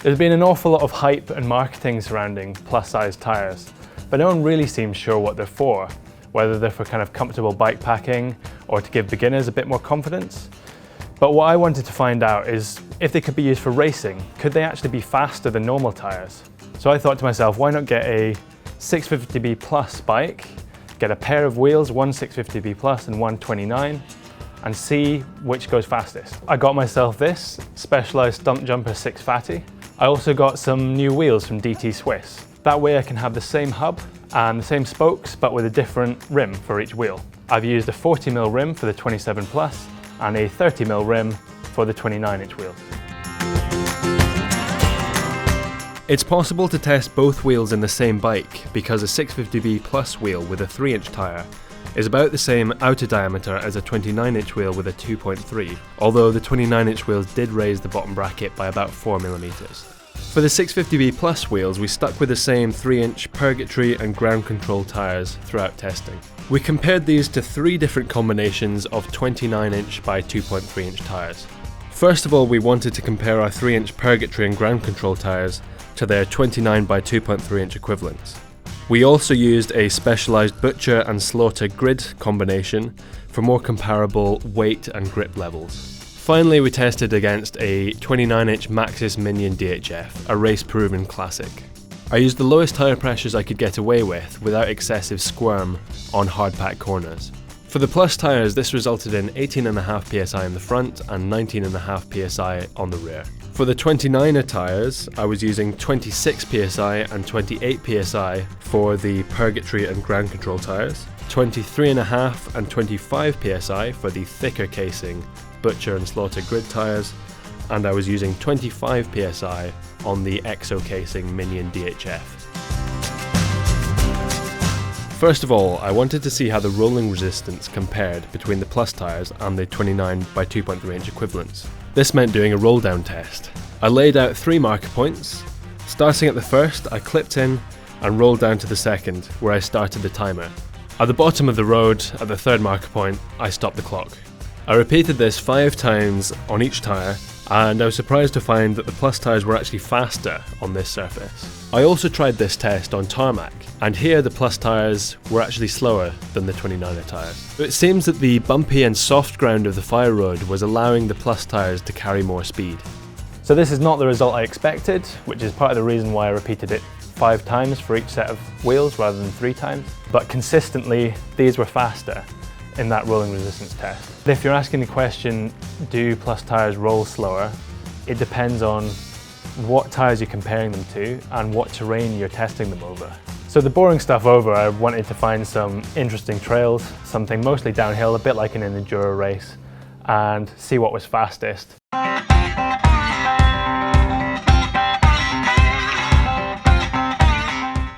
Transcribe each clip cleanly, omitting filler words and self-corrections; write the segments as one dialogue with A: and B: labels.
A: There's been an awful lot of hype and marketing surrounding plus-size tyres, but no one really seems sure what they're for, whether they're for kind of comfortable bike packing or to give beginners a bit more confidence. But what I wanted to find out is if they could be used for racing, could they actually be faster than normal tyres? So I thought to myself, why not get a 650B Plus bike, get a pair of wheels, one 650B Plus and one 29, and see which goes fastest. I got myself this Specialized Stump Jumper 6 Fatty. I also got some new wheels from DT Swiss. That way I can have the same hub and the same spokes, but with a different rim for each wheel. I've used a 40mm rim for the 27 Plus and a 30mm rim for the 29-inch wheels. It's possible to test both wheels in the same bike because a 650B Plus wheel with a 3-inch tyre is about the same outer diameter as a 29-inch wheel with a 2.3, although the 29-inch wheels did raise the bottom bracket by about 4mm. For the 650B Plus wheels, we stuck with the same 3-inch Purgatory and ground control tyres throughout testing. We compared these to 3 different combinations of 29-inch by 2.3-inch tyres. First of all, we wanted to compare our 3-inch Purgatory and ground control tyres to their 29 by 2.3-inch equivalents. We also used a specialised Butcher and Slaughter grid combination for more comparable weight and grip levels. Finally, we tested against a 29-inch Maxxis Minion DHF, a race-proven classic. I used the lowest tyre pressures I could get away with without excessive squirm on hard-packed corners. For the Plus tyres, this resulted in 18.5 psi in the front and 19.5 psi on the rear. For the 29er tyres, I was using 26 psi and 28 psi for the Purgatory and ground control tyres, 23.5 and 25 psi for the thicker casing Butcher and Slaughter grid tyres, and I was using 25 psi on the Exo casing Minion DHF. First of all, I wanted to see how the rolling resistance compared between the Plus tyres and the 29 by 2.3-inch equivalents. This meant doing a roll down test. I laid out 3 marker points. Starting at the first, I clipped in and rolled down to the second, where I started the timer. At the bottom of the road, at the 3rd marker point, I stopped the clock. I repeated this 5 times on each tyre, and I was surprised to find that the Plus tyres were actually faster on this surface. I also tried this test on tarmac, and here the Plus tyres were actually slower than the 29er tyres. It seems that the bumpy and soft ground of the fire road was allowing the Plus tyres to carry more speed. So this is not the result I expected, which is part of the reason why I repeated it 5 times for each set of wheels rather than 3 times. But consistently, these were faster in that rolling resistance test. If you're asking the question, do Plus tyres roll slower? It depends on what tyres you're comparing them to and what terrain you're testing them over. So the boring stuff over, I wanted to find some interesting trails, something mostly downhill, a bit like in an Enduro race, and see what was fastest.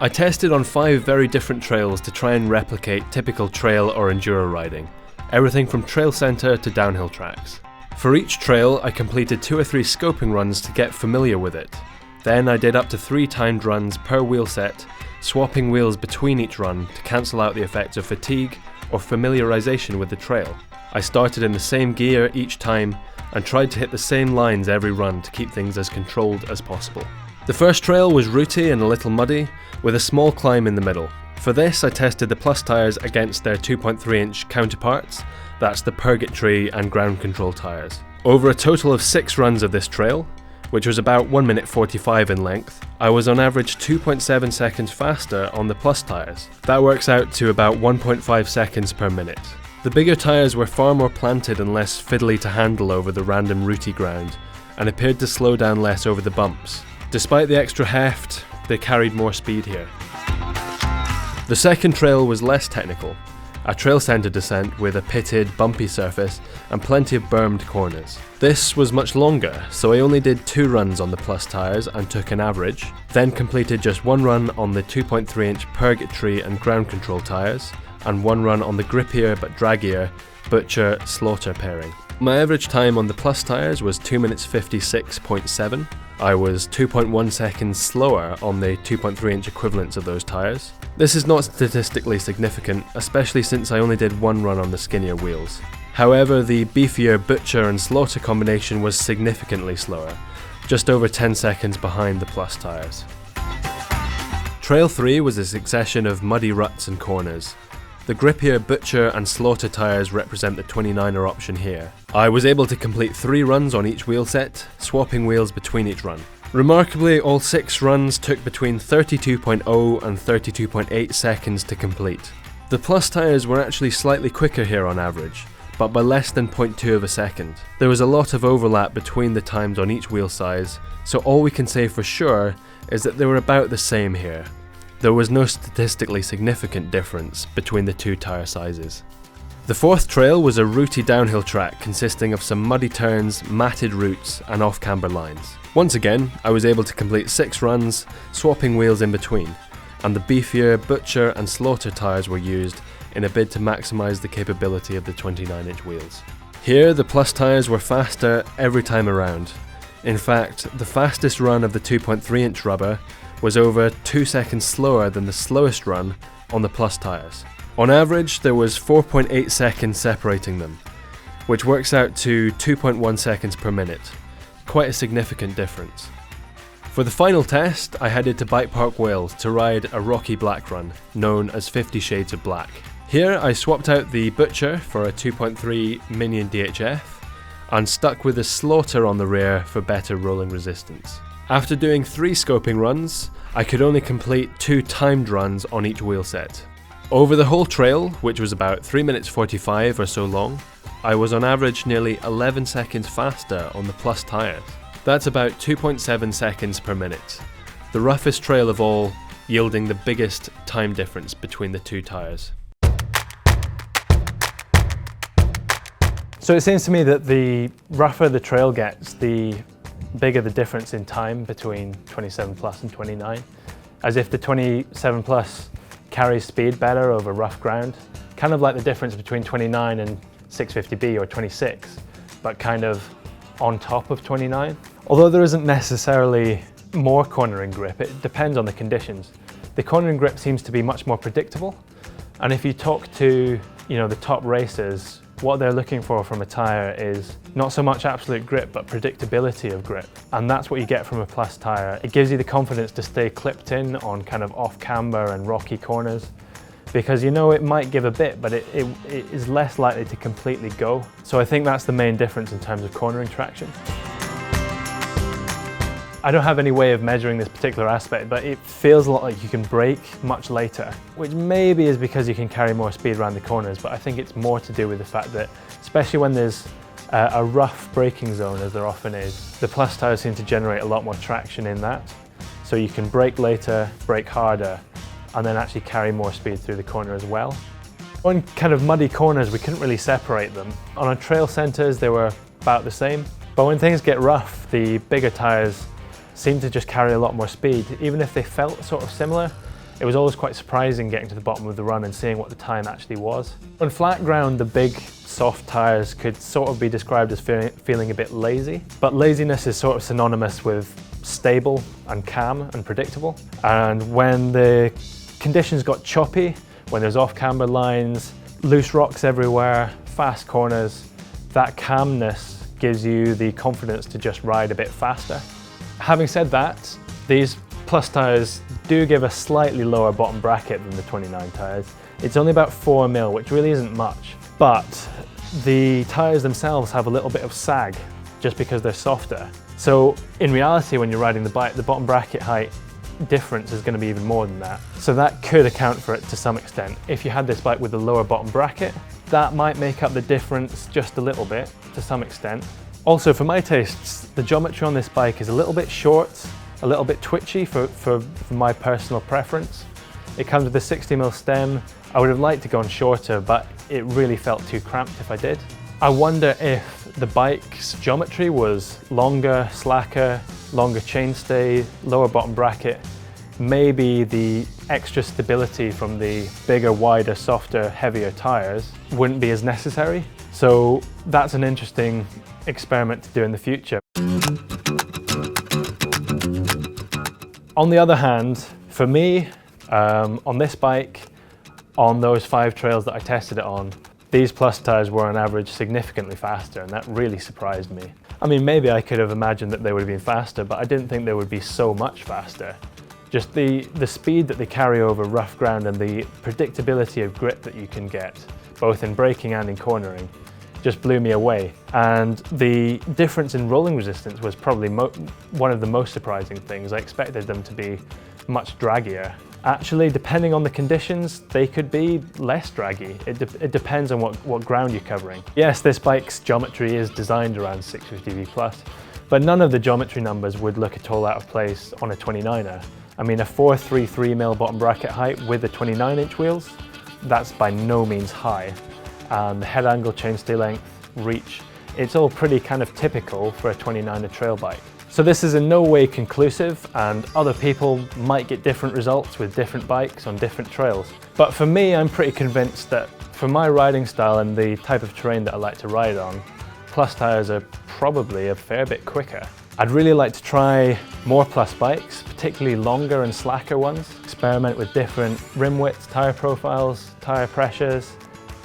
A: I tested on 5 very different trails to try and replicate typical trail or enduro riding, everything from trail centre to downhill tracks. For each trail, I completed 2 or 3 scoping runs to get familiar with it. Then I did up to 3 timed runs per wheel set, swapping wheels between each run to cancel out the effects of fatigue or familiarisation with the trail. I started in the same gear each time and tried to hit the same lines every run to keep things as controlled as possible. The first trail was rooty and a little muddy, with a small climb in the middle. For this, I tested the Plus tyres against their 2.3-inch counterparts, that's the Purgatory and ground control tyres. Over a total of 6 runs of this trail, which was about 1 minute 45 in length, I was on average 2.7 seconds faster on the Plus tyres. That works out to about 1.5 seconds per minute. The bigger tyres were far more planted and less fiddly to handle over the random rooty ground, and appeared to slow down less over the bumps. Despite the extra heft, they carried more speed here. The second trail was less technical, a trail centre descent with a pitted, bumpy surface and plenty of bermed corners. This was much longer, so I only did 2 runs on the Plus tyres and took an average, then completed just 1 run on the 2.3-inch Purgatory and ground control tyres, and 1 run on the grippier but draggier Butcher Slaughter pairing. My average time on the Plus tyres was 2 minutes 56.7. I was 2.1 seconds slower on the 2.3-inch equivalents of those tyres. This is not statistically significant, especially since I only did 1 run on the skinnier wheels. However, the beefier Butcher and Slaughter combination was significantly slower, just over 10 seconds behind the Plus-tyres. Trail 3 was a succession of muddy ruts and corners. The grippier Butcher and Slaughter tyres represent the 29er option here. I was able to complete 3 runs on each wheel set, swapping wheels between each run. Remarkably, all 6 runs took between 32.0 and 32.8 seconds to complete. The Plus tyres were actually slightly quicker here on average, but by less than 0.2 of a second. There was a lot of overlap between the times on each wheel size, so all we can say for sure is that they were about the same here. There was no statistically significant difference between the 2 tyre sizes. The 4th trail was a rooty downhill track consisting of some muddy turns, matted roots and off-camber lines. Once again, I was able to complete 6 runs, swapping wheels in between, and the beefier Butcher and Slaughter tyres were used in a bid to maximise the capability of the 29-inch wheels. Here, the Plus tyres were faster every time around. In fact, the fastest run of the 2.3-inch rubber was over 2 seconds slower than the slowest run on the Plus tyres. On average, there was 4.8 seconds separating them, which works out to 2.1 seconds per minute. Quite a significant difference. For the final test, I headed to Bike Park Wales to ride a rocky black run, known as 50 Shades of Black. Here I swapped out the Butcher for a 2.3 Minion DHF and stuck with a Slaughter on the rear for better rolling resistance. After doing 3 scoping runs, I could only complete 2 timed runs on each wheel set. Over the whole trail, which was about 3 minutes 45 or so long, I was on average nearly 11 seconds faster on the Plus tyres. That's about 2.7 seconds per minute, the roughest trail of all, yielding the biggest time difference between the 2 tyres. So it seems to me that the rougher the trail gets, the bigger the difference in time between 27 Plus and 29, as if the 27 Plus carries speed better over rough ground, kind of like the difference between 29 and 650B or 26, but kind of on top of 29. Although there isn't necessarily more cornering grip, it depends on the conditions. The cornering grip seems to be much more predictable, and if you talk to the top racers, what they're looking for from a tyre is not so much absolute grip, but predictability of grip. And that's what you get from a Plus tyre. It gives you the confidence to stay clipped in on kind of off camber and rocky corners, because it might give a bit, but it is less likely to completely go. So I think that's the main difference in terms of cornering traction. I don't have any way of measuring this particular aspect, but it feels a lot like you can brake much later, which maybe is because you can carry more speed around the corners, but I think it's more to do with the fact that, especially when there's a rough braking zone, as there often is, the Plus tyres seem to generate a lot more traction in that. So you can brake later, brake harder, and then actually carry more speed through the corner as well. On kind of muddy corners, we couldn't really separate them. On our trail centres, they were about the same. But when things get rough, the bigger tyres seem to just carry a lot more speed. Even if they felt sort of similar, it was always quite surprising getting to the bottom of the run and seeing what the time actually was. On flat ground, the big soft tyres could sort of be described as feeling a bit lazy, but laziness is sort of synonymous with stable and calm and predictable. And when the conditions got choppy, when there's off-camber lines, loose rocks everywhere, fast corners, that calmness gives you the confidence to just ride a bit faster. Having said that, these Plus tyres do give a slightly lower bottom bracket than the 29 tyres. It's only about 4 mil, which really isn't much, but the tyres themselves have a little bit of sag just because they're softer. So in reality, when you're riding the bike, the bottom bracket height difference is going to be even more than that. So that could account for it to some extent. If you had this bike with a lower bottom bracket, that might make up the difference just a little bit to some extent. Also, for my tastes, the geometry on this bike is a little bit short, a little bit twitchy for my personal preference. It comes with a 60mm stem. I would have liked to go on shorter, but it really felt too cramped if I did. I wonder if the bike's geometry was longer, slacker, longer chainstay, lower bottom bracket. Maybe the extra stability from the bigger, wider, softer, heavier tyres wouldn't be as necessary. So that's an interesting experiment to do in the future. On the other hand, for me, on this bike, on those 5 trails that I tested it on, These Plus tyres were on average significantly faster, and that really surprised me. I mean, maybe I could have imagined that they would have been faster, but I didn't think they would be so much faster. Just the speed that they carry over rough ground and the predictability of grip that you can get, both in braking and in cornering, just blew me away. And the difference in rolling resistance was probably one of the most surprising things. I expected them to be much draggier. Actually, depending on the conditions, they could be less draggy. It depends on what ground you're covering. Yes, this bike's geometry is designed around 650V+, but none of the geometry numbers would look at all out of place on a 29er. I mean, a 433mm bottom bracket height with the 29-inch wheels, that's by no means high. The head angle, chainstay length, reach, it's all pretty kind of typical for a 29er trail bike. So this is in no way conclusive, and other people might get different results with different bikes on different trails. But for me, I'm pretty convinced that for my riding style and the type of terrain that I like to ride on, Plus tyres are probably a fair bit quicker. I'd really like to try more Plus bikes, particularly longer and slacker ones. Experiment with different rim widths, tyre profiles, tyre pressures,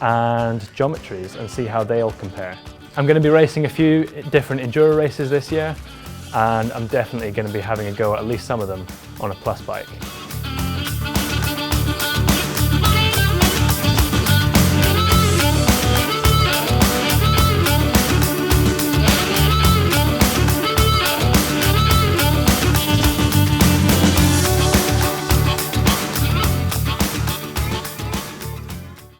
A: and geometries, and see how they all compare. I'm going to be racing a few different Enduro races this year, and I'm definitely going to be having a go at least some of them on a Plus bike.